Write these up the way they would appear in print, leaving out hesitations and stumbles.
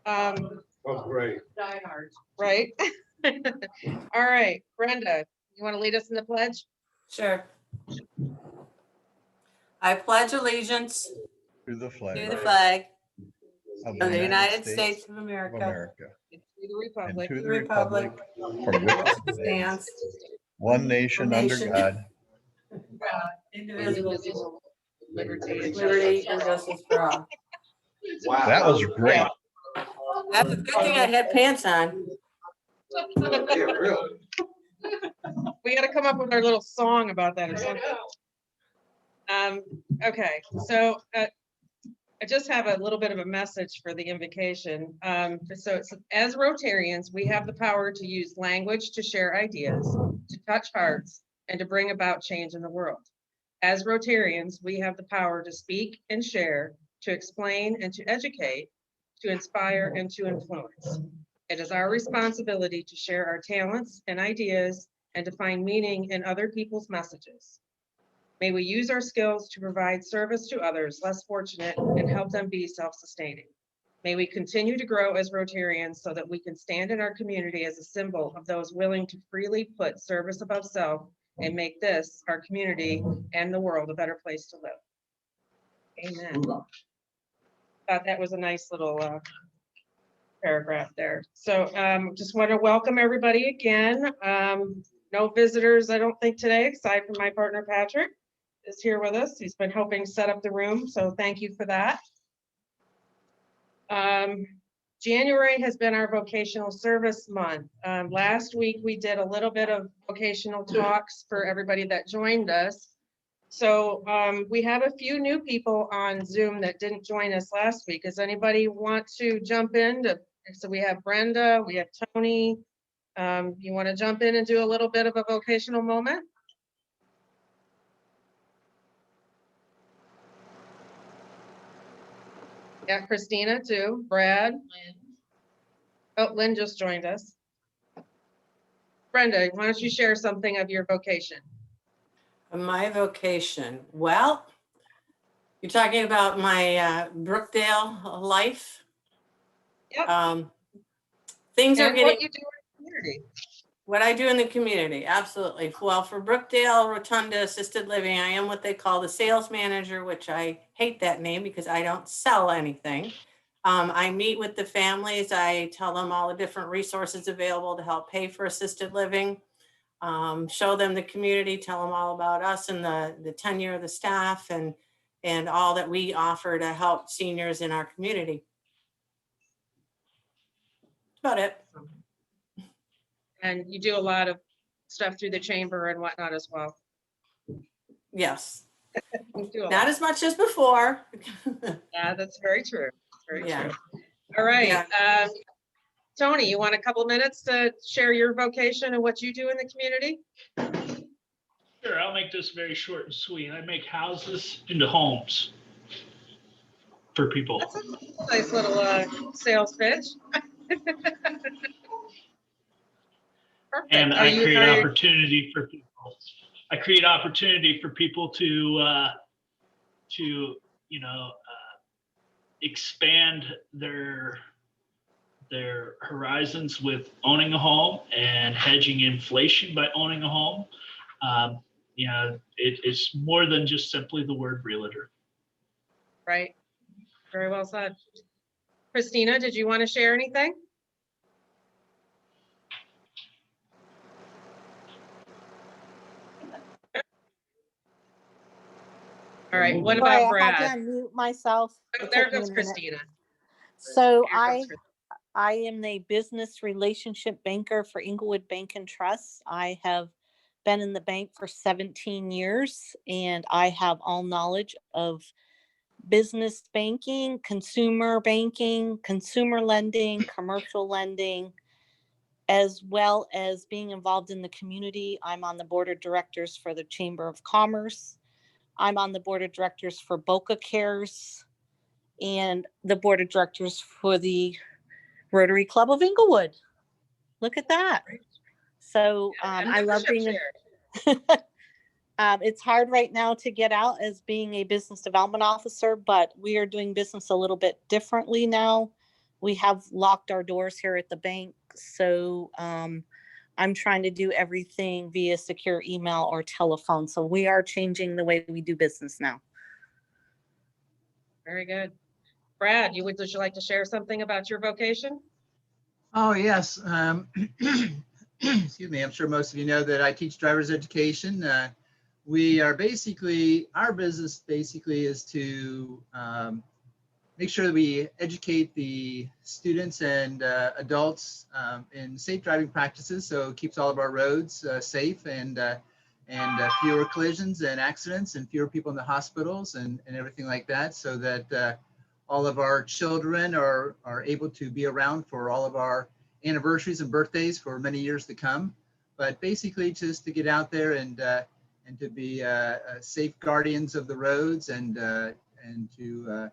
Oh, great. Die hard. Right? All right, Brenda, you want to lead us in the pledge? Sure. I pledge allegiance To the to flag the flag of of the United States of of America, America To the and Republic. to the the republic republic for which it stands, stands one nation under nation, God. indivisible, Indivisible, liberty and liberty justice. and justice for all. Wow. That was great. Yeah. That's a good thing I had pants on. Yeah, really. We got to come up with our little song about that or something. Okay, so I just have a little bit of a message for the invocation. So it's, as Rotarians, we have the power to use language to share ideas, to touch hearts, and to bring about change in the world. As Rotarians, we have the power to speak and share, to explain and to educate, to inspire and to influence. It is our responsibility to share our talents and ideas and to find meaning in other people's messages. May we use our skills to provide service to others less fortunate and help them be self-sustaining. May we continue to grow as Rotarians so that we can stand in our community as a symbol of those willing to freely put service above self and make this, our community, and the world a better place to live. Amen. Thought that was a nice little paragraph there. So just want to welcome everybody again. No visitors, I don't think today, aside from my partner Patrick is here with us. He's been helping set up the room, so thank you for that. January has been our vocational service month. Last week we did a little bit of vocational talks for everybody that joined us. So we have a few new people on Zoom that didn't join us last week. Does anybody want to jump in? So we have Brenda, we have Tony. You want to jump in and do a little bit of a vocational moment? Yeah, Christina too, Brad. Oh, Lynn just joined us. Brenda, why don't you share something of your vocation? My vocation. Well, you're talking about my Brookdale life. Yep. Things are And getting what you do in the community. what I do in the community. Absolutely. Well, for Brookdale Rotunda Assisted Living, I am what they call the sales manager, which I hate that name because I don't sell anything. I meet with the families. I tell them all the different resources available to help pay for assisted living. Show them the community, tell them all about us and the tenure of the staff and all that we offer to help seniors in our community. That's about it. And you do a lot of stuff through the chamber and whatnot as well. Yes. You do a Not lot. as much as before. Yeah, that's very true. Very Yeah. true. All right. Yeah. Tony, you want a couple minutes to share your vocation and what you do in the community? Sure, I'll make this very short and sweet. I make houses into homes for people. That's a nice little sales pitch. Perfect. And I create are you- opportunity for people. I create opportunity for people to expand their horizons with owning a home and hedging inflation by owning a home. It's more than just simply the word realtor. Right. Very well said. Christina, did you want to share anything? All right, what Sorry, about I had Brad? to unmute myself. Oh, It there took me goes a minute. Christina. So Here comes Christina. I am a business relationship banker for Inglewood Bank and Trust. I have been in the bank for 17 years and I have all knowledge of business banking, consumer lending, commercial lending, as well as being involved in the community. I'm on the board of directors for the Chamber of Commerce. I'm on the board of directors for Boca Cares and the board of directors for the Rotary Club of Inglewood. Look at that. So I love being it's hard right now to get out as being a business development officer, but we are doing business a little bit differently now We have locked our doors here at the bank, so I'm trying to do everything via secure email or telephone. So we are changing the way we do business now. Very good. Brad, would you like to share something about your vocation? Oh, yes. Excuse me. I'm sure most of you know that I teach driver's education. We are basically, our business basically is to make sure that we educate the students and adults in safe driving practices. So it keeps all of our roads safe and fewer collisions and accidents and fewer people in the hospitals and everything like that, so that all of our children are able to be around for all of our anniversaries and birthdays for many years to come. But basically just to get out there and to be safe guardians of the roads and to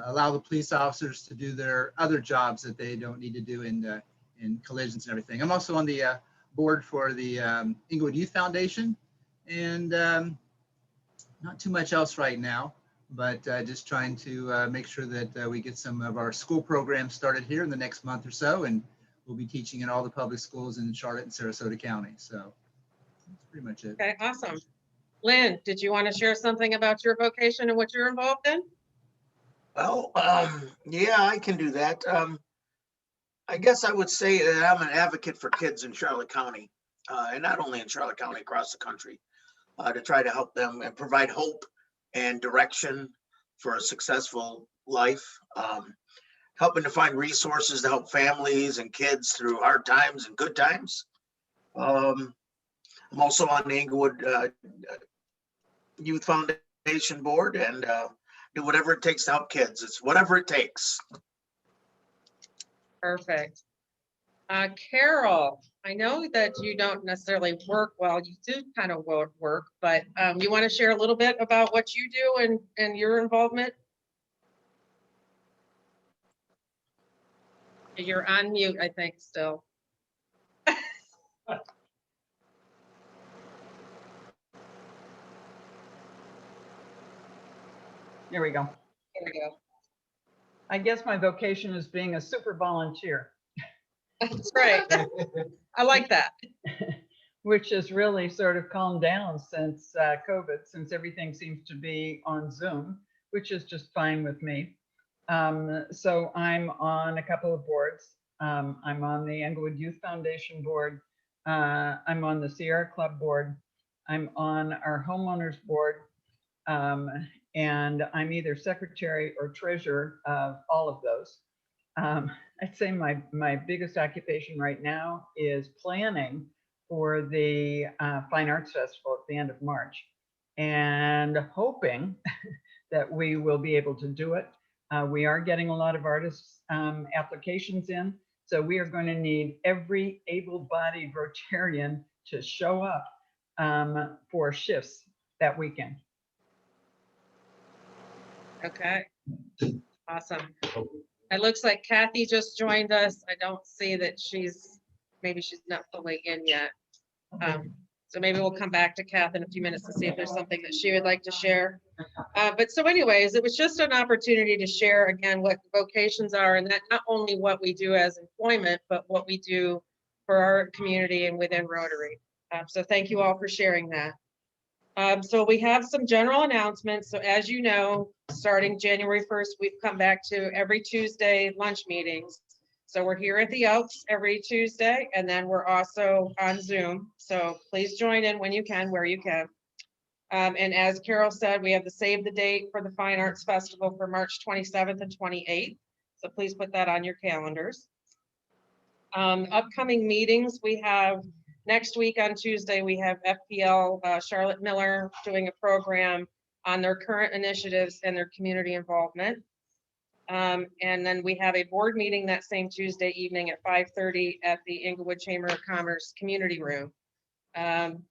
allow the police officers to do their other jobs that they don't need to do in collisions and everything. I'm also on the board for the Inglewood Youth Foundation, and not too much else right now, but just trying to make sure that we get some of our school programs started here in the next month or so, and we'll be teaching in all the public schools in Charlotte and Sarasota County. So that's pretty much it. Okay, awesome. Lynn, did you want to share something about your vocation and what you're involved in? Well, yeah, I can do that. I guess I would say that I'm an advocate for kids in Charlotte County, and not only in Charlotte County, across the country, to try to help them and provide hope and direction for a successful life, helping to find resources to help families and kids through hard times and good times. I'm also on the Inglewood Youth Foundation board, and do whatever it takes to help kids. It's whatever it takes. Perfect. Carol, I know that you don't necessarily work well. You do kind of work, but you want to share a little bit about what you do and your involvement? You're on mute, I think, still. There we go. There we go. I guess my vocation is being a super volunteer, That's right. I like that. which has really sort of calmed down since COVID, since everything seems to be on Zoom, which is just fine with me. So I'm on a couple of boards. I'm on the Inglewood Youth Foundation board. I'm on the Sierra Club board. I'm on our homeowners board. And I'm either secretary or treasurer of all of those. I'd say my biggest occupation right now is planning for the Fine Arts Festival at the end of March, and hoping that we will be able to do it. We are getting a lot of artists applications in, so we are going to need every able-bodied Rotarian to show up for shifts that weekend. Okay. Awesome. It looks like Kathy just joined us. I don't see that maybe she's not fully in yet. So maybe we'll come back to Kath in a few minutes to see if there's something that she would like to share. But so anyways, it was just an opportunity to share again what vocations are, and that not only what we do as employment, but what we do for our community and within Rotary. So thank you all for sharing that. So we have some general announcements. So as you know, starting January 1st, we've come back to every Tuesday lunch meetings. So we're here at the Elks every Tuesday, and then we're also on Zoom. So please join in when you can, where you can. And as Carol said, we have the save the date for the Fine Arts Festival for March 27th and 28th. So please put that on your calendars. Upcoming meetings, we have next week on Tuesday, we have FPL Charlotte Miller doing a program on their current initiatives and their community involvement. And then we have a board meeting that same Tuesday evening at 5:30 at the Inglewood Chamber of Commerce Community Room. And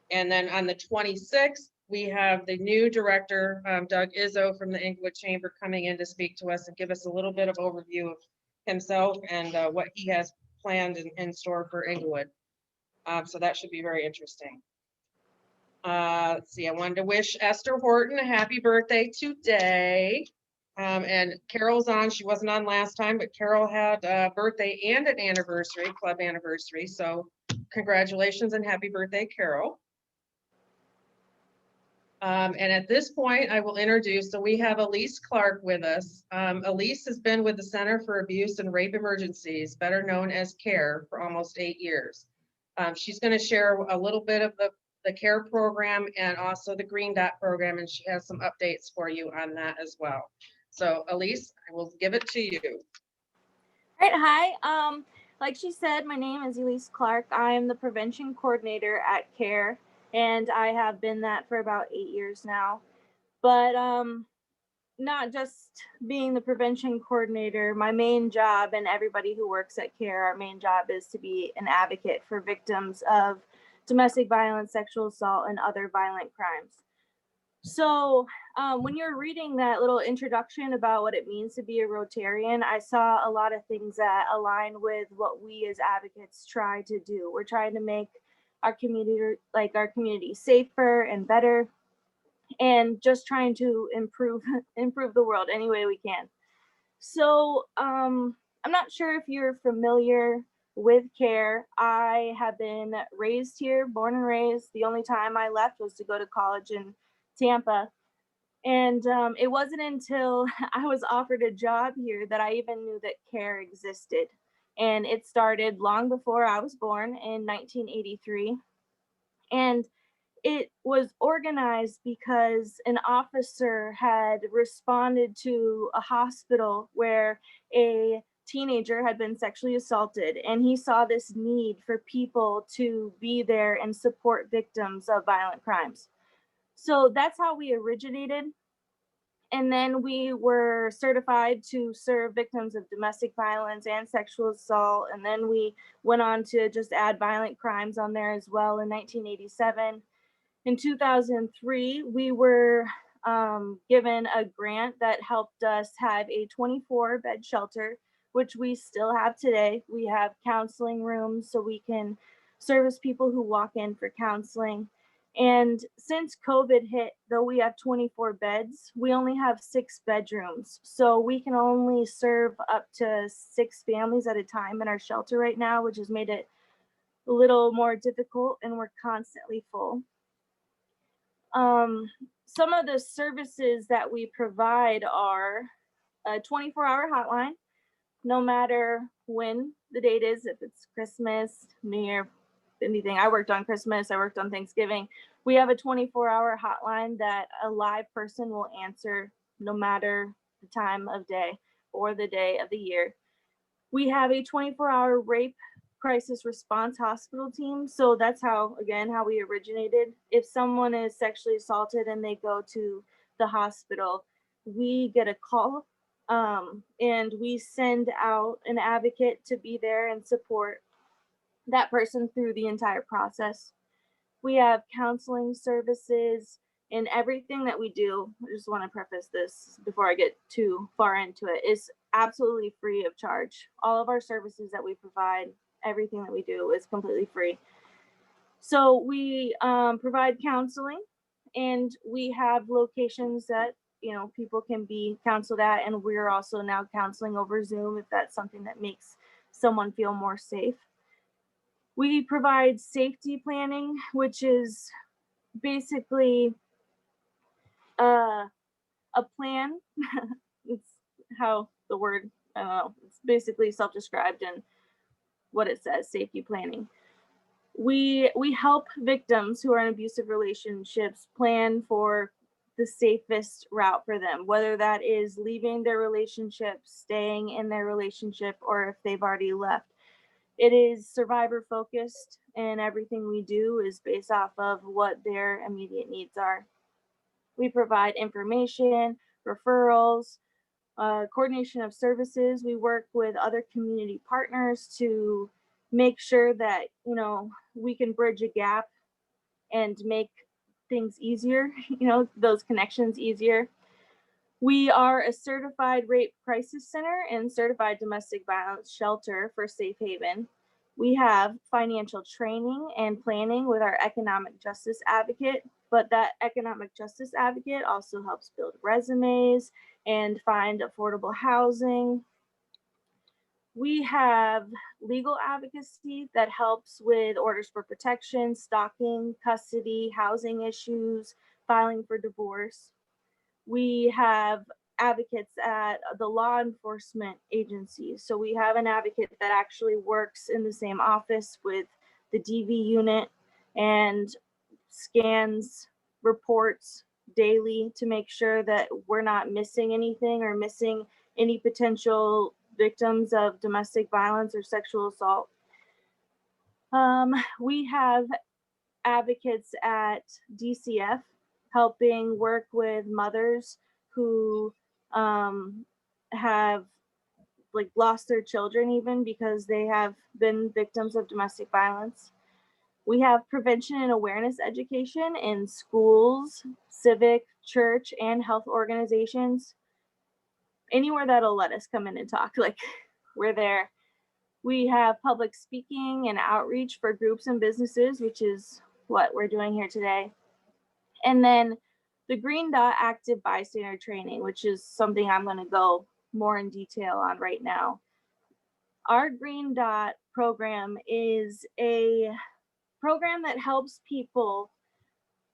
then on the 26th, we have the new director, Doug Izzo from the Inglewood Chamber, coming in to speak to us and give us a little bit of overview of himself and what he has planned in store for Inglewood. So that should be very interesting. Let's see, I wanted to wish Esther Horton a happy birthday today. And Carol's on, she wasn't on last time, but Carol had a birthday and an anniversary, club anniversary. So congratulations and happy birthday, Carol. And at this point, I will introduce, so we have Elyse Clark with us. Elyse has been with the Center for Abuse and Rape Emergencies, better known as CARE, for almost 8 years. She's going to share a little bit of the CARE program and also the Green Dot program, and she has some updates for you on that as well. So Elyse, I will give it to you. All right, hi. Like she said, my name is Elyse Clark. I am the prevention coordinator at CARE, and I have been that for about 8 years now. But not just being the prevention coordinator, my main job, and everybody who works at CARE, our main job is to be an advocate for victims of domestic violence, sexual assault, and other violent crimes. So when you're reading that little introduction about what it means to be a Rotarian, I saw a lot of things that align with what we as advocates try to do. We're trying to make our community safer and better, and just trying to improve the world any way we can. So I'm not sure if you're familiar with CARE. I have been raised here, born and raised. The only time I left was to go to college in Tampa. And it wasn't until I was offered a job here that I even knew that CARE existed. And it started long before I was born in 1983. And it was organized because an officer had responded to a hospital where a teenager had been sexually assaulted, and he saw this need for people to be there and support victims of violent crimes. So that's how we originated. And then we were certified to serve victims of domestic violence and sexual assault. And then we went on to just add violent crimes on there as well in 1987. In 2003, we were given a grant that helped us have a 24-bed shelter, which we still have today. We have counseling rooms so we can service people who walk in for counseling. And since COVID hit, though we have 24 beds, we only have 6 bedrooms. So we can only serve up to 6 families at a time in our shelter right now, which has made it a little more difficult, and we're constantly full. Some of the services that we provide are a 24-hour hotline, no matter when the date is, if it's Christmas, New Year, anything. I worked on Christmas, I worked on Thanksgiving. We have a 24-hour hotline that a live person will answer no matter the time of day or the day of the year. We have a 24-hour rape crisis response hospital team. So that's how we originated. If someone is sexually assaulted and they go to the hospital, we get a call and we send out an advocate to be there and support that person through the entire process. We have counseling services, and everything that we do, I just want to preface this before I get too far into it, is absolutely free of charge. All of our services that we provide, everything that we do is completely free. So we provide counseling, and we have locations that people can be counseled at, and we're also now counseling over Zoom if that's something that makes someone feel more safe. We provide safety planning, which is basically a plan. It's how the word, I don't know, it's basically self-described in what it says, safety planning. We help victims who are in abusive relationships plan for the safest route for them, whether that is leaving their relationship, staying in their relationship, or if they've already left. It is survivor focused, and everything we do is based off of what their immediate needs are. We provide information, referrals, coordination of services. We work with other community partners to make sure that we can bridge a gap and make things easier, those connections easier. We are a certified rape crisis center and certified domestic violence shelter for Safe Haven. We have financial training and planning with our economic justice advocate, but that economic justice advocate also helps build resumes, and find affordable housing. We have legal advocacy that helps with orders for protection, stalking, custody, housing issues, filing for divorce. We have advocates at the law enforcement agencies. So we have an advocate that actually works in the same office with the DV unit and scans reports daily to make sure that we're not missing anything or missing any potential victims of domestic violence or sexual assault. We have advocates at DCF helping work with mothers who have like lost their children even because they have been victims of domestic violence. We have prevention and awareness education in schools, civic, church, and health organizations. Anywhere that'll let us come in and talk, like we're there. We have public speaking and outreach for groups and businesses, which is what we're doing here today. And then the Green Dot Active Bystander Training, which is something I'm going to go more in detail on right now. Our Green Dot program is a program that helps people,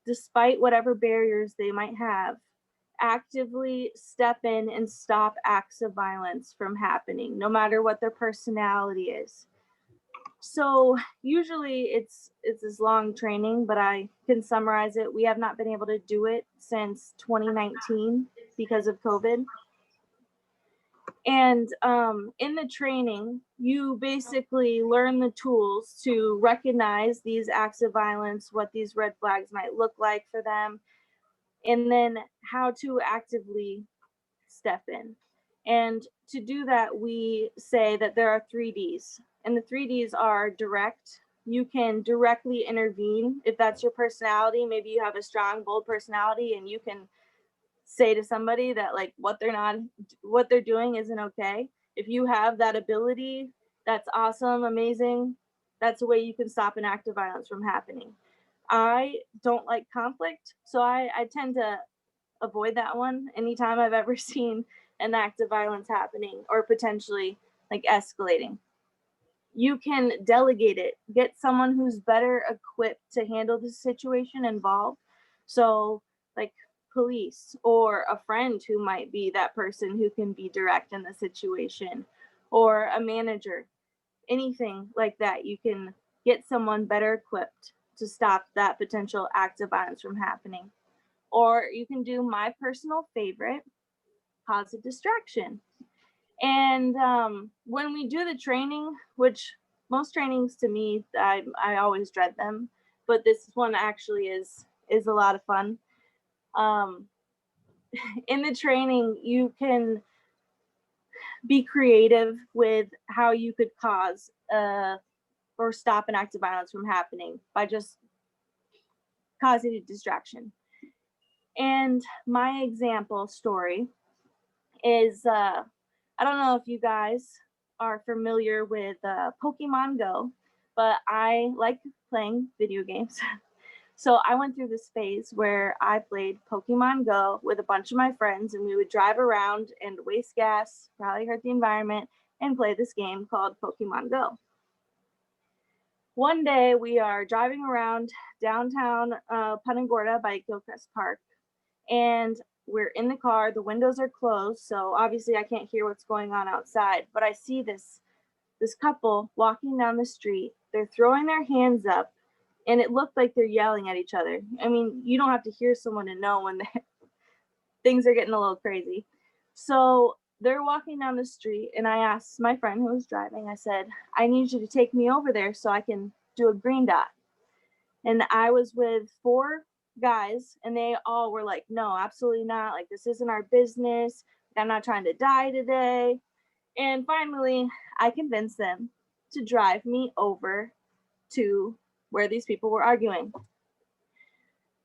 despite whatever barriers they might have, actively step in and stop acts of violence from happening, no matter what their personality is. So usually it's this long training, but I can summarize it. We have not been able to do it since 2019 because of COVID. And in the training, you basically learn the tools to recognize these acts of violence, what these red flags might look like for them, and then how to actively step in. And to do that, we say that there are 3 Ds. And the 3 Ds are direct. You can directly intervene if that's your personality. Maybe you have a strong, bold personality and you can say to somebody that like what they're doing isn't okay. If you have that ability, that's awesome, amazing. That's a way you can stop an act of violence from happening. I don't like conflict, so I tend to avoid that one anytime I've ever seen an act of violence happening or potentially like escalating. You can delegate it, get someone who's better equipped to handle the situation involved. So like police or a friend who might be that person who can be direct in the situation, or a manager, anything like that. You can get someone better equipped to stop that potential act of violence from happening. Or you can do my personal favorite, cause a distraction. And when we do the training, which most trainings to me, I always dread them, but this one actually is a lot of fun. In the training, you can be creative with how you could cause or stop an act of violence from happening by just causing a distraction. And my example story is I don't know if you guys are familiar with Pokemon Go, but I like playing video games. So I went through this phase where I played Pokemon Go with a bunch of my friends, and we would drive around and waste gas, probably hurt the environment, and play this game called Pokemon Go. One day we are driving around downtown Punta Gorda by Gilchrist Park, and we're in the car, the windows are closed, so obviously I can't hear what's going on outside, but I see this couple walking down the street. They're throwing their hands up, and it looked like they're yelling at each other. I mean, you don't have to hear someone to know when things are getting a little crazy. So they're walking down the street, and I asked my friend who was driving, I said, I need you to take me over there so I can do a green dot. And I was with 4 guys, and they all were like, no, absolutely not. Like, this isn't our business. I'm not trying to die today. And finally, I convinced them to drive me over to where these people were arguing.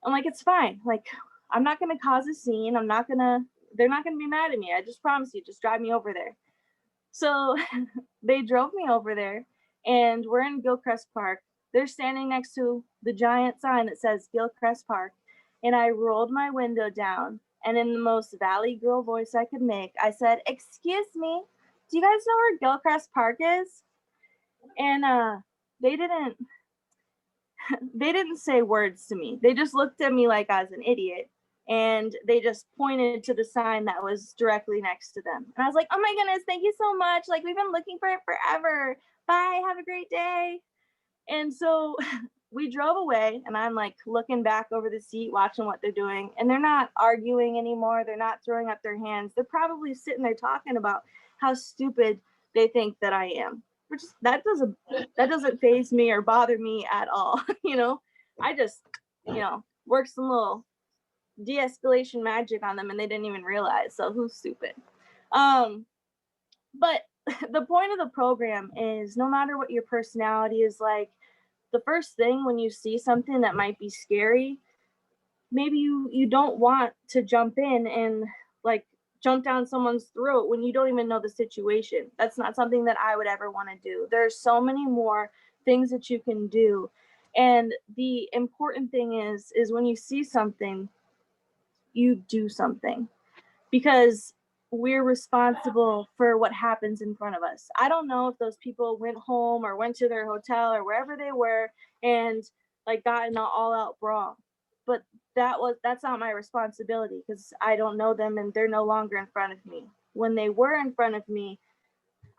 I'm like, it's fine. Like, I'm not going to cause a scene. they're not going to be mad at me. I just promise you, just drive me over there. So they drove me over there, and we're in Gilchrist Park. They're standing next to the giant sign that says Gilchrist Park. And I rolled my window down And in the most Valley Girl voice I could make, I said, "Excuse me, do you guys know where Gilchrist Park is?" And they didn't they didn't say words to me. They just looked at me like I was an idiot. And they just pointed to the sign that was directly next to them. And I was like, "Oh my goodness, thank you so much. Like, we've been looking for it forever. Bye, have a great day." And so we drove away, and I'm like looking back over the seat, watching what they're doing. And they're not arguing anymore. They're not throwing up their hands. They're probably sitting there talking about how stupid they think that I am. Which that doesn't faze me or bother me at all. I just, work some little de-escalation magic on them, and they didn't even realize. So who's stupid? But the point of the program is, no matter what your personality is like, the first thing when you see something that might be scary, maybe you don't want to jump in and like jump down someone's throat when you don't even know the situation. That's not something that I would ever want to do. There's so many more things that you can do. And the important thing is when you see something, you do something, because we're responsible for what happens in front of us. I don't know if those people went home or went to their hotel or wherever they were and like got in an all-out brawl, but that's not my responsibility, because I don't know them and they're no longer in front of me. When they were in front of me,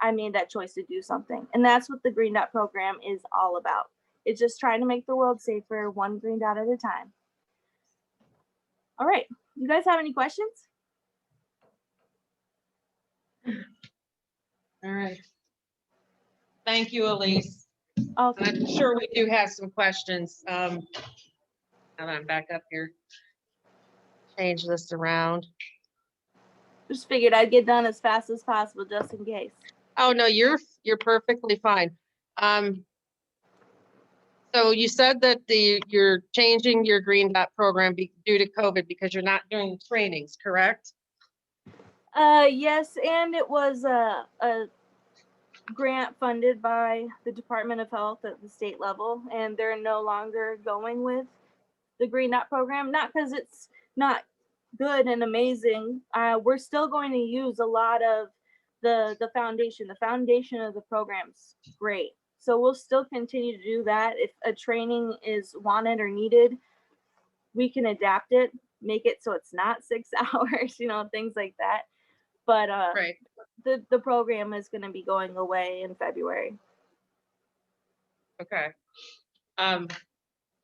I made that choice to do something, and that's what the Green Dot program is all about. It's just trying to make the world safer, one green dot at a time. All right, you guys have any questions? All right. Thank you, Elyse. Okay. I'm sure we do have some questions. Hold on, back up here. Change this around. Just figured I'd get done as fast as possible just in case. Oh, no, you're perfectly fine. So you said that you're changing your Green Dot program due to COVID because you're not doing trainings, correct? Yes, and it was a grant funded by the Department of Health at the state level, and they're no longer going with the Green Dot program. Not because it's not good and amazing. We're still going to use a lot of the foundation. The foundation of the program's great. So we'll still continue to do that. If a training is wanted or needed, we can adapt it, make it so it's not 6 hours, things like that. But Right. the program is going to be going away in February. Okay. Well,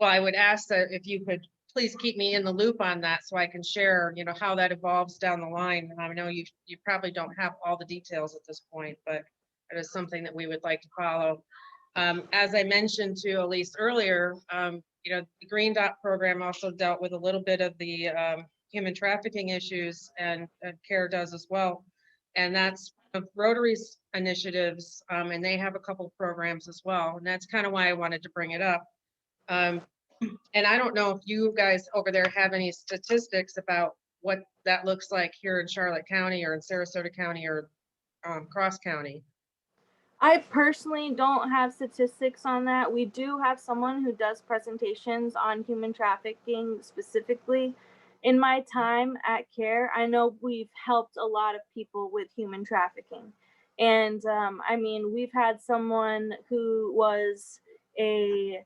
I would ask that if you could please keep me in the loop on that so I can share, how that evolves down the line. I know you probably don't have all the details at this point, but it is something that we would like to follow. As I mentioned to Elyse earlier, the Green Dot program also dealt with a little bit of the human trafficking issues, and CARE does as well. And that's Rotary's initiatives, and they have a couple of programs as well. And that's kind of why I wanted to bring it up. And I don't know if you guys over there have any statistics about what that looks like here in Charlotte County or in Sarasota County or Cross County. I personally don't have statistics on that. We do have someone who does presentations on human trafficking specifically. In my time at CARE, I know we've helped a lot of people with human trafficking. And we've had someone who was in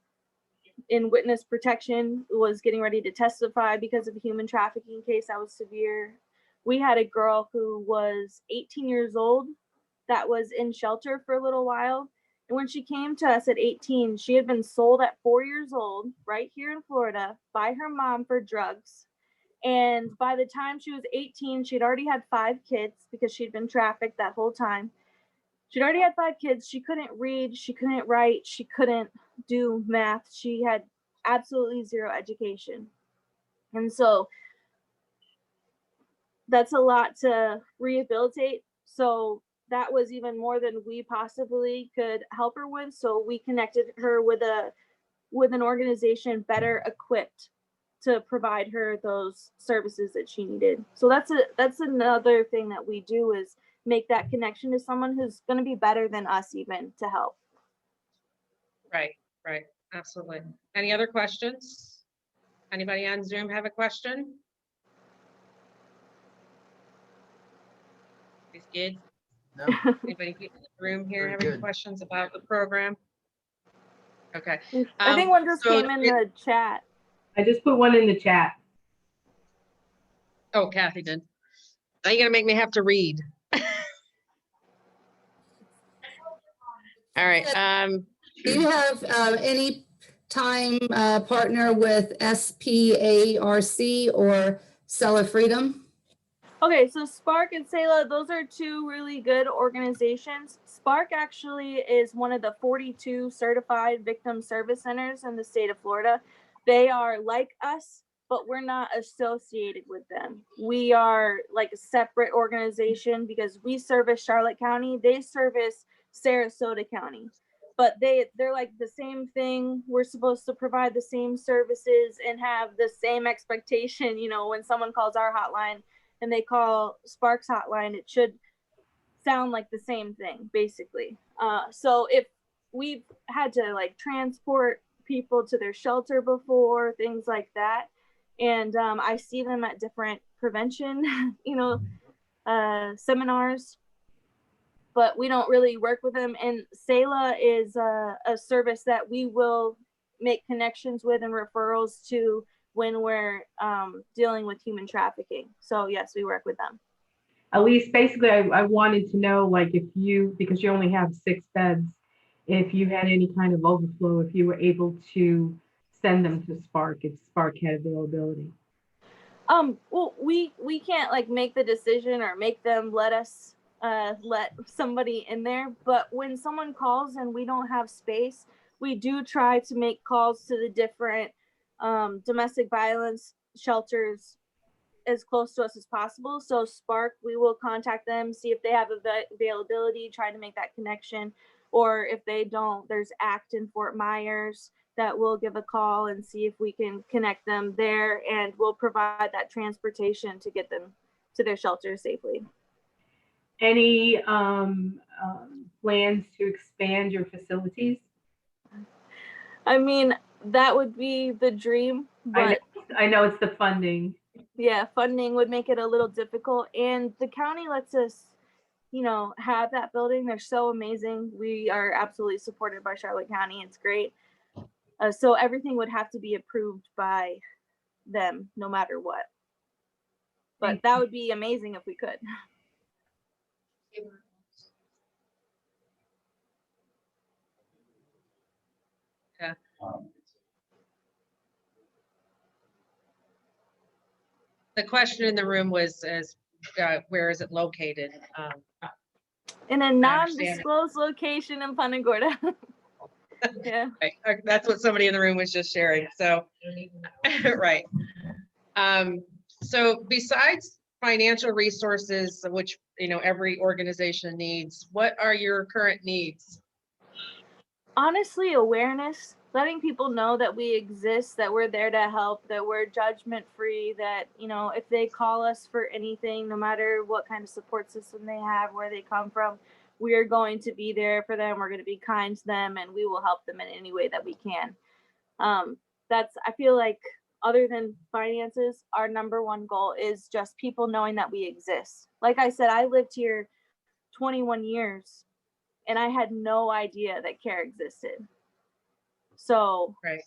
witness protection, was getting ready to testify because of a human trafficking case that was severe. We had a girl who was 18 years old that was in shelter for a little while. And when she came to us at 18, she had been sold at 4 years old right here in Florida by her mom for drugs. And by the time she was 18, she'd already had 5 kids because she'd been trafficked that whole time. She'd already had 5 kids. She couldn't read, she couldn't write, she couldn't do math. She had absolutely zero education. And so that's a lot to rehabilitate. So that was even more than we possibly could help her with. So we connected her with an organization better equipped to provide her those services that she needed. So that's another thing that we do, is make that connection to someone who's going to be better than us even to help. Right, absolutely. Any other questions? Anybody on Zoom have a question? It's good. No, Anybody in the room here Very have any good. questions about the program? Okay. I think one just so came in the chat. I just put one in the chat. Oh, Kathy did. Now you're gonna make me have to read. All right, Do you have any time partner with SPARC or Seller Freedom? Okay, so Spark and Sayla, those are two really good organizations. Spark actually is one of the 42 certified victim service centers in the state of Florida. They are like us, but we're not associated with them. We are like a separate organization because we service Charlotte County. They service Sarasota County. But they're like the same thing. We're supposed to provide the same services and have the same expectation. You know, when someone calls our hotline and they call Sparks hotline, it should sound like the same thing, basically. So if we've had to like transport people to their shelter before, things like that, and I see them at different prevention, seminars, but we don't really work with them. And Sayla is a service that we will make connections with and referrals to when we're dealing with human trafficking. So yes, we work with them. Elyse, basically, I wanted to know, like, if you, because you only have 6 beds, if you had any kind of overflow, if you were able to send them to Spark, if Spark had availability. Well, we can't like make the decision or make them let us let somebody in there, but when someone calls and we don't have space, we do try to make calls to the different domestic violence shelters as close to us as possible. So Spark, we will contact them, see if they have availability, try to make that connection, or if they don't, there's ACT in Fort Myers that we'll give a call and see if we can connect them there, and we'll provide that transportation to get them to their shelter safely. Any plans to expand your facilities? I mean, that would be the dream, but I know it's the funding. yeah, funding would make it a little difficult, and the county lets us, have that building. They're so amazing. We are absolutely supported by Charlotte County. It's great. So everything would have to be approved by them no matter what. But that would be amazing if we could. Yeah. The question in the room was, where is it located? In a non-disclosed location in Punta Gorda. Yeah. Right. That's what somebody in the room was just sharing. So, right. So besides financial resources, which, every organization needs, what are your current needs? Honestly, awareness, letting people know that we exist, that we're there to help, that we're judgment free, that, if they call us for anything, no matter what kind of support system they have, where they come from, we are going to be there for them. We're going to be kind to them, and we will help them in any way that we can. I feel like, other than finances, our number one goal is just people knowing that we exist. Like I said, I lived here 21 years and I had no idea that CARE existed. So Right.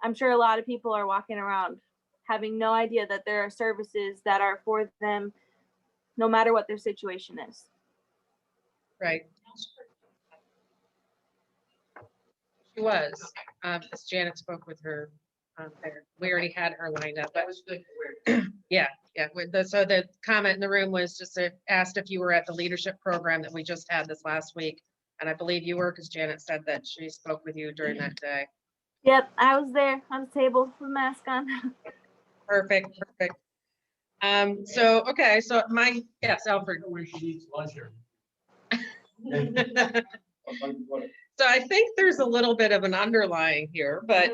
I'm sure a lot of people are walking around having no idea that there are services that are for them no matter what their situation is. Right. She was, as Janet spoke with her there. We already had her lined up, but yeah. So the comment in the room was just asked if you were at the leadership program that we just had this last week. And I believe you were, because Janet said that she spoke with you during that day. Yep, I was there on the table with a mask on. Perfect. So, okay, so yes, Alfred. Where she eats lunch here. So I think there's a little bit of an underlying here, but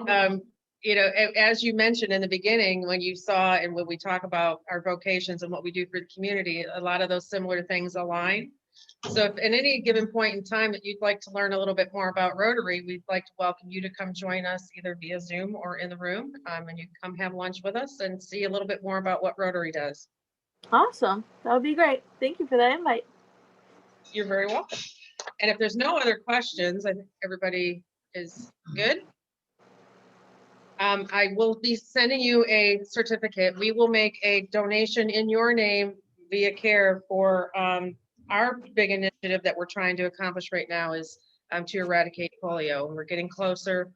as you mentioned in the beginning, when you saw and when we talk about our vocations and what we do for the community, a lot of those similar things align. So if at any given point in time that you'd like to learn a little bit more about Rotary, we'd like to welcome you to come join us either via Zoom or in the room, and you can come have lunch with us and see a little bit more about what Rotary does. Awesome. That would be great. Thank you for that invite. You're very welcome. And if there's no other questions, I think everybody is good. I will be sending you a certificate. We will make a donation in your name via CARE for our big initiative that we're trying to accomplish right now is to eradicate polio. We're getting closer.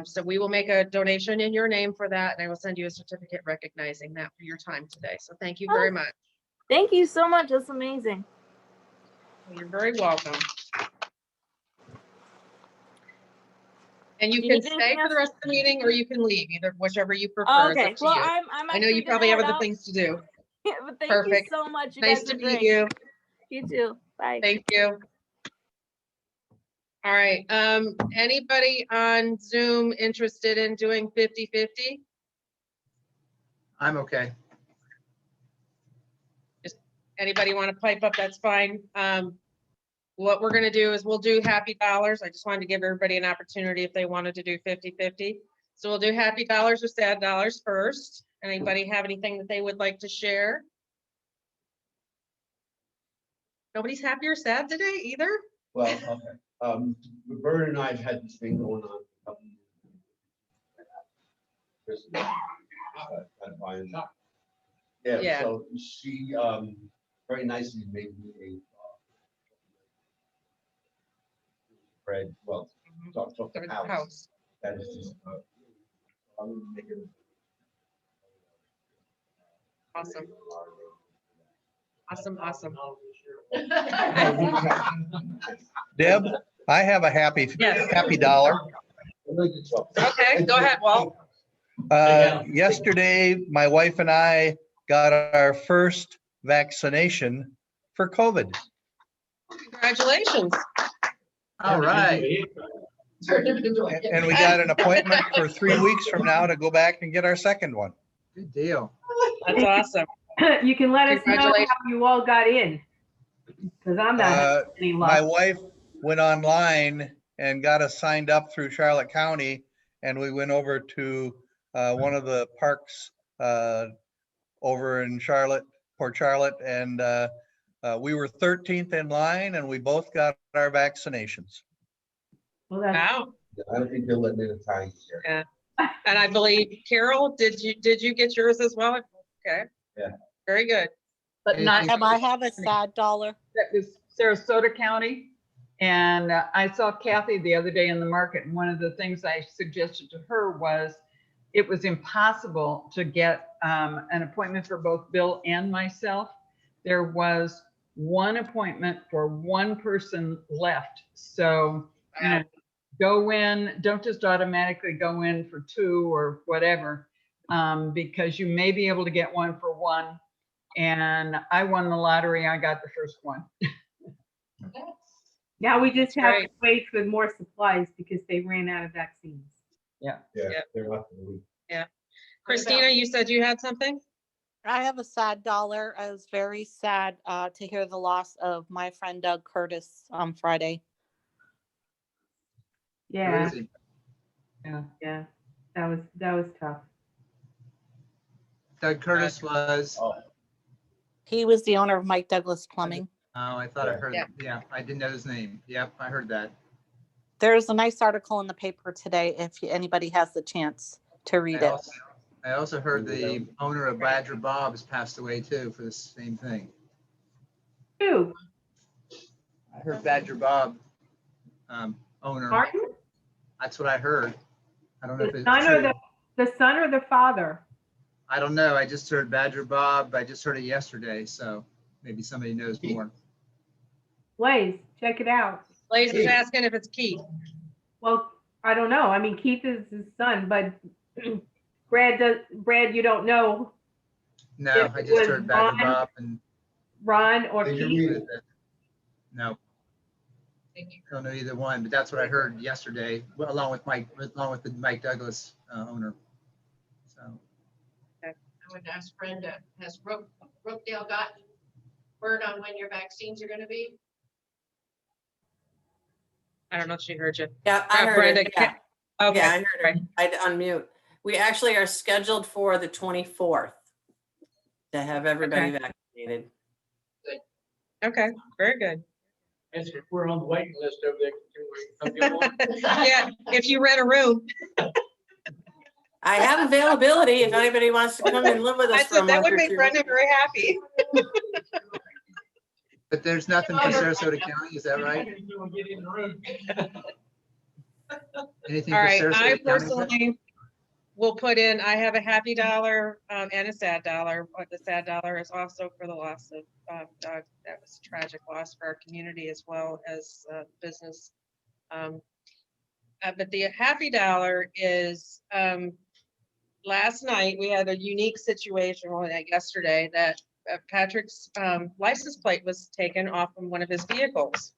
So we will make a donation in your name for that, and I will send you a certificate recognizing that for your time today. So thank you very much. Thank you so much. That's amazing. You're very welcome. And you Do you can need stay anything for the else? rest of the meeting, or you can leave, either whichever you prefer. Oh, It's okay. up to Well, you. I'm I know actually you probably gonna have head other out. things to do. But thank Perfect. you so much. You Nice guys to are meet great. you. You too. Bye. Thank you. All right, anybody on Zoom interested in doing 50-50? I'm okay. Anybody want to pipe up? That's fine. What we're gonna do is we'll do happy dollars. I just wanted to give everybody an opportunity if they wanted to do 50-50. So we'll do happy dollars or sad dollars first. Anybody have anything that they would like to share? Nobody's happy or sad today either? Well, okay. Vern and I have had this thing going on for a couple years. Yeah. So she very nicely made me a bread. Well, took the house. That is just. I'm gonna make it. Awesome. Awesome. Deb, I have a happy dollar. Okay, go ahead, Walt. Yesterday, my wife and I got our first vaccination for COVID. Congratulations. All right. And we got an appointment for 3 weeks from now to go back and get our second one. Good deal. That's awesome. You can let us know how Congratulations. you all got in. Because I'm not having any My luck. wife went online and got us signed up through Charlotte County, and we went over to one of the parks over in Port Charlotte, and we were 13th in line, and we both got our vaccinations. Well, that's Wow. I don't think they'll let me in a time here. Yeah. And I believe Carol, did you get yours as well? Okay. Yeah. Very good. But not, I have a sad dollar. that was Sarasota County. And I saw Kathy the other day in the market, and one of the things I suggested to her was it was impossible to get an appointment for both Bill and myself. There was one appointment for one person left. So, you know, go in, don't just automatically go in for two or whatever, because you may be able to get one for one. And I won the lottery. I got the first one. Now we just have to Great. wait for more supplies because they ran out of vaccines. Yeah, Yep. they're not gonna leave. Christina, you said you had something? I have a sad dollar. I was very sad to hear the loss of my friend Doug Curtis on Friday. Yeah, Crazy. yeah, that was tough. Doug Curtis was, oh, He was the owner of Mike Douglas Plumbing. I thought I heard, Yeah. yeah, I didn't know his name. Yep, I heard that. There's a nice article in the paper today if anybody has the chance to read it. I also heard the owner of Badger Bob's passed away too for the same thing. Who? I heard Badger Bob owner. Martin? That's what I heard. I don't know if The it's son or true. the son or the father? I don't know. I just heard Badger Bob. I just heard it yesterday, so maybe somebody knows more. Blaze, check it out. Blaze is asking if it's Keith. Well, I don't know. I mean, Keith is his son, but Brad, you don't know No, If I it just was heard Badger Ron- Bob and Ron or Did you Keith. read it? no. Don't know either one, but that's what I heard yesterday, well, along with the Mike Douglas owner. So I would ask Brenda, has Brookdale gotten word on when your vaccines are gonna be? I don't know if she heard you. Yeah, I heard Brenda, it. Yeah, Okay. yeah, I heard it. I'd unmute. We actually are scheduled for the 24th to have everybody Okay. vaccinated. Needed. Okay, very good. As if we're on the waiting list over there. Can we come get one? Yeah, if you rent a room. I have availability if anybody wants to come and live with I us for a said that month would or make two. Brenda very happy. But there's nothing for Sarasota County, is that right? Get in the room. Anything All for right, I Sarasota County? Brett? personally will put in, I have a happy dollar and a sad dollar, but the sad dollar is also for the loss of Doug. That was a tragic loss for our community as well as business. But the happy dollar is last night we had a unique situation, well, like yesterday, that Patrick's license plate was taken off of one of his vehicles.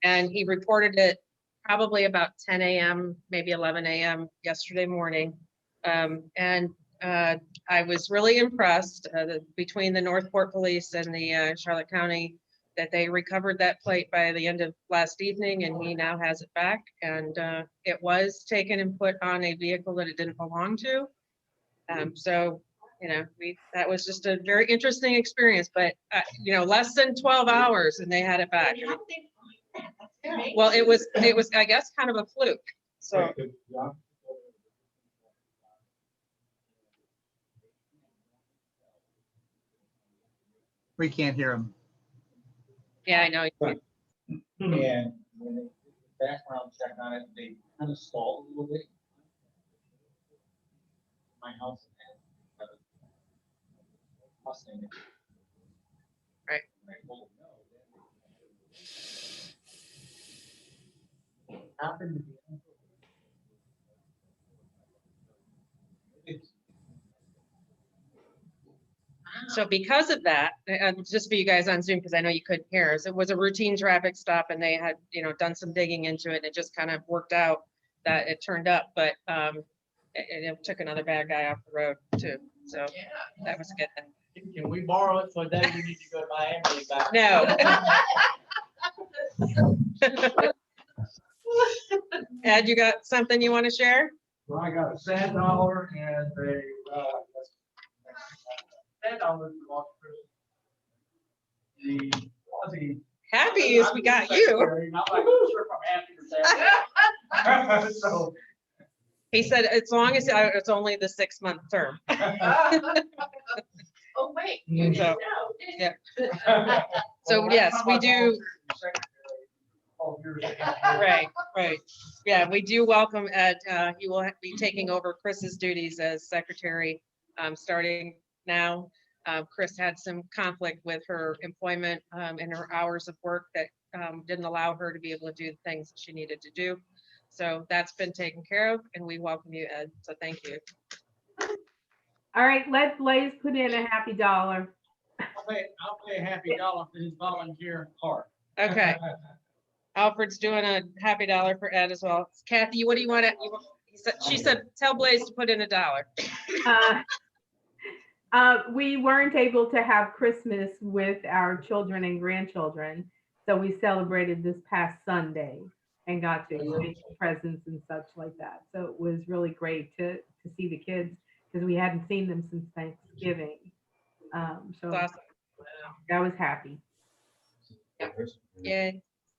And he reported it probably about 10 a.m., maybe 11 a.m. yesterday morning. And I was really impressed between the Northport Police and the Charlotte County that they recovered that plate by the end of last evening, and he now has it back. And it was taken and put on a vehicle that it didn't belong to. So, you know, that was just a very interesting experience, but, you know, less than 12 hours and they had it back. Well, it was, I guess, kind of a fluke. So, We can't hear him. yeah, I know. And when they did the background check on it, they kind of stalled a little bit. My house had busting it. Right. Happened. So because of that, just for you guys on Zoom, because I know you couldn't hear us, it was a routine traffic stop and they had, you know, done some digging into it. And it just kind of worked out that it turned up, but it took another bad guy off the road too. So that was a good thing. Can we borrow it for that? We need to go to Miami back. No. Ed, you got something you want to share? Well, I got a sad dollar and a sad dollar to watch Christmas. The Happy is we got you. Not like sure if I'm happy or sad. So. He said, as long as it's only the 6-month term. Oh, wait. You didn't So, know. yeah. So yes, we do. Right, right. Yeah, we do welcome Ed. He will be taking over Chris's duties as secretary starting now. Chris had some conflict with her employment and her hours of work that didn't allow her to be able to do the things that she needed to do. So that's been taken care of, and we welcome you, Ed. So thank you. All right, let Blaze put in a happy dollar. I'll pay a happy dollar for his volunteer part. Okay. Alfred's doing a happy dollar for Ed as well. Kathy, what do you want to? She said, tell Blaze to put in $1. We weren't able to have Christmas with our children and grandchildren, so we celebrated this past Sunday and got to exchange presents and such like that. So it was really great to see the kids because we hadn't seen them since Thanksgiving. So Awesome. I was happy. Yeah,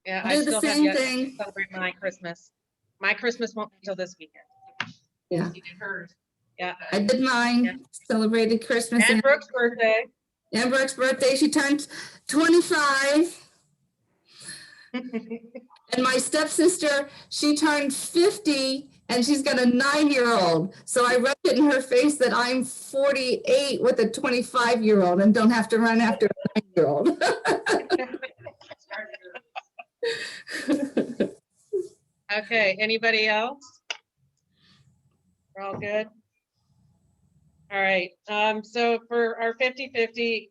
yeah. I do the same yet to thing. celebrate my Christmas. My Christmas won't be until this weekend. Yeah. You did hers. Yeah. I did mine, Yeah. celebrated Christmas. And Brooke's birthday. And Brooke's birthday, she turned 25. And my stepsister, she turned 50 and she's got a 9-year-old. So I rubbed it in her face that I'm 48 with a 25-year-old and don't have to run after a 9-year-old. Okay, anybody else? We're all good? All right, so for our 50-50,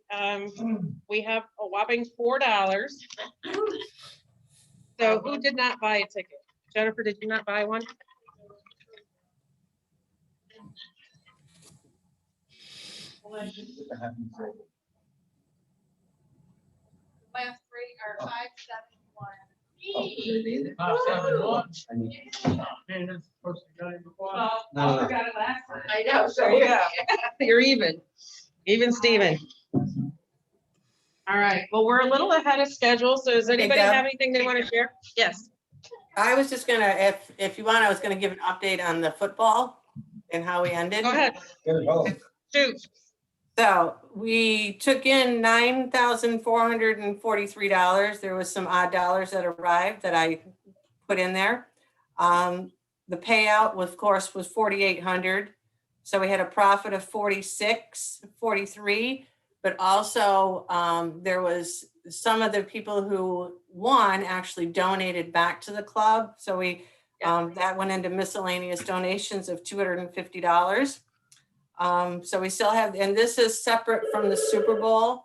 we have a whopping $4. So who did not buy a ticket? Jennifer, did you not buy one? Last 3 are 571. Man, that's supposed to go in before. I know, so So yeah, you're even Steven. All right, well, we're a little ahead of schedule, so does anybody Deb? have anything they want to share? Yes. I was just gonna, if you want, I was gonna give an update on the football and how we ended. Go ahead. Shoot. So we took in $9,443. There was some odd dollars that arrived that I put in there. The payout, of course, was 4,800. So we had a profit of 43, but also there was some of the people who won actually donated back to the club. So we that went into miscellaneous donations of $250. So we still have, and this is separate from the Super Bowl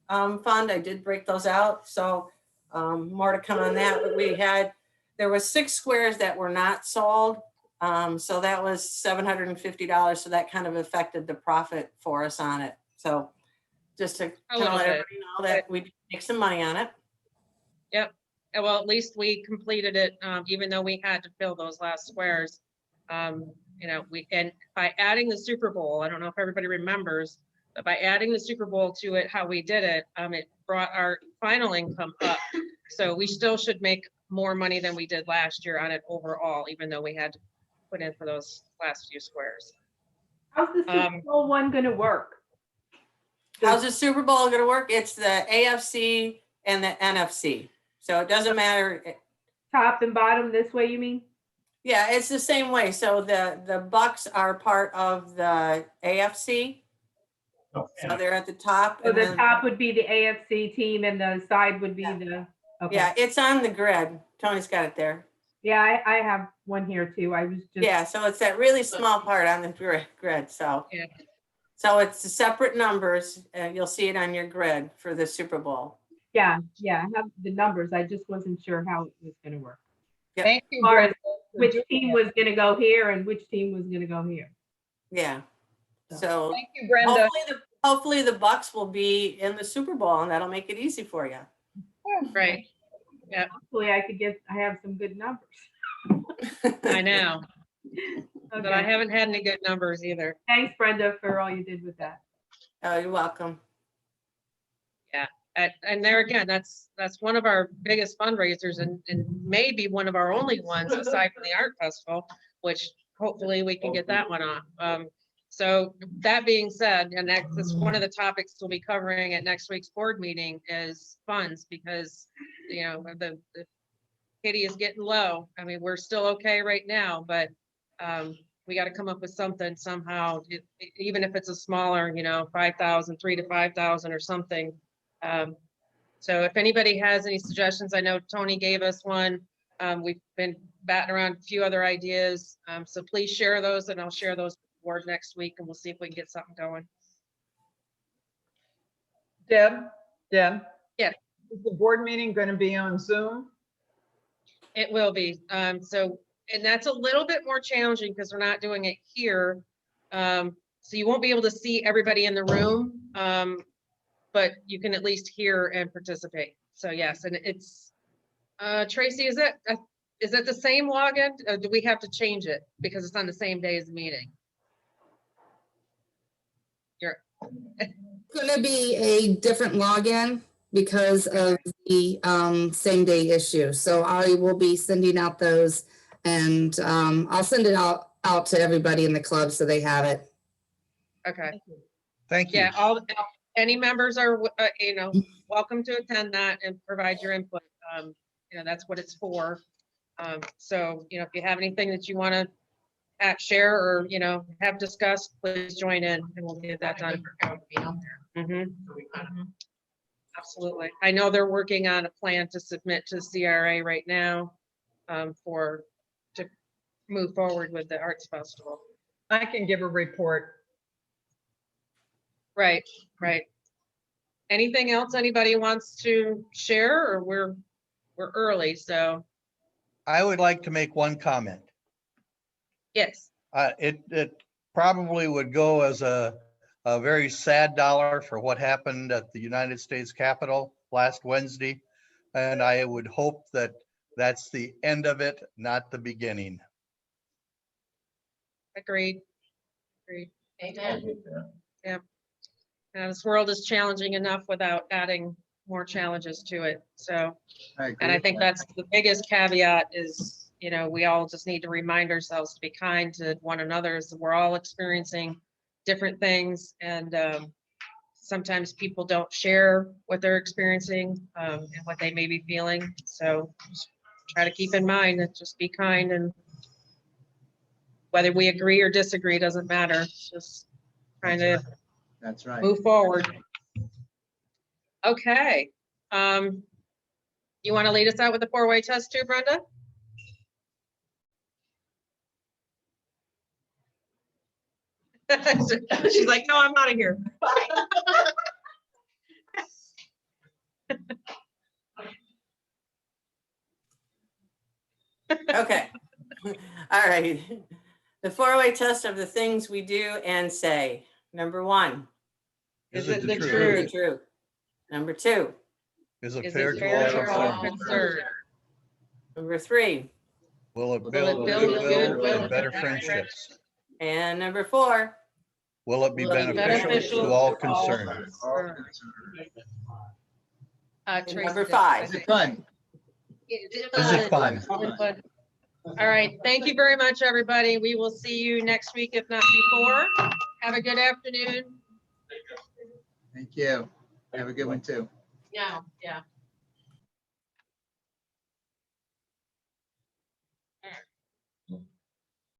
fund. I did break those out. So more to come on that, but there was 6 squares that were not sold. So that was $750. So that kind of affected the profit for us on it. So just to kind of let everybody know that we did make some money on it. Yep. Well, at least we completed it, even though we had to fill those last squares. You know, and by adding the Super Bowl, I don't know if everybody remembers, but by adding the Super Bowl to it, how we did it, it brought our final income up. So we still should make more money than we did last year on it overall, even though we had to put in for those last few squares. How's the Super Bowl one going to work? How's the Super Bowl going to work? It's the AFC and the NFC. So it doesn't matter. Top and bottom this way, you mean? Yeah, it's the same way. So the Bucks are part of the AFC. So they're at the top. So the top would be the AFC team and the side would be the, okay. Yeah, it's on the grid. Tony's got it there. Yeah, I have one here too. I was just. Yeah, so it's that really small part on the grid. So, so it's the separate numbers and you'll see it on your grid for the Super Bowl. Yeah, I have the numbers. I just wasn't sure how it was going to work. Yep. Thank you, As far as Brenda, for which doing team that. was going to go here and which team was going to go here. Yeah. So Thank you, Brenda. hopefully the Bucks will be in the Super Bowl and that'll make it easy for you. Right. Yeah. Hopefully I have some good numbers. I know. Okay. But I haven't had any good numbers either. Thanks, Brenda, for all you did with that. Oh, you're welcome. Yeah. And there again, that's one of our biggest fundraisers and maybe one of our only ones aside from the art festival, which hopefully we can get that one off. So that being said, and that's one of the topics we'll be covering at next week's board meeting is funds, because you know the kitty is getting low. I mean, we're still okay right now, but we got to come up with something somehow, even if it's a smaller, 5,000, 3,000 to 5,000 or something. So if anybody has any suggestions, I know Tony gave us one. We've been batting around a few other ideas. So please share those and I'll share those with the board next week and we'll see if we can get something going. Deb? Yeah. Is the board meeting going to be on Zoom? It will be. And that's a little bit more challenging because we're not doing it here. So you won't be able to see everybody in the room, but you can at least hear and participate. So yes, and it's, Tracy, is that the same login? Or do we have to change it because it's on the same day as the meeting? It's going to be a different login because of the same day issue. So I will be sending out those and I'll send it out to everybody in the club so they have it. Okay. Thank you. Yeah, any members are, welcome to attend that and provide your input. That's what it's for. So, if you have anything that you want to share or, have discussed, please join in and we'll get that done. Absolutely. I know they're working on a plan to submit to CRA right now to move forward with the Arts Festival. I can give a report. Right. Anything else anybody wants to share, or we're early, so. I would like to make one comment. Yes. It probably would go as a very sad dollar for what happened at the United States Capitol last Wednesday. And I would hope that that's the end of it, not the beginning. Agreed. Amen. Yeah. This world is challenging enough without adding more challenges to it. So, I agree and I with think that. that's the biggest caveat is, you know, we all just need to remind ourselves to be kind to one another as we're all experiencing different things. And sometimes people don't share what they're experiencing and what they may be feeling. So just try to keep in mind that just be kind, and whether we agree or disagree doesn't matter. Just trying to That's right. move forward. Okay. You want to lead us out with the four-way test too, Brenda? She's like, no, I'm out of here. Okay. All right. The four-way test of the things we do and say. Number one. Is it the Is it truth? the truth? Number two. Is it Is fair it to all fair to all concerned? concerned? Number three. Will it Will build it build goodwill goodwill and better and friendships? And number four. Will it be Will it be beneficial to all concerned? concerned? And Tracy, number did- five. Is it fun? Is it fun? All right, thank you very much, everybody. We will see you next week, if not before. Have a good afternoon. Thank you. Have a good one too. Yeah, yeah.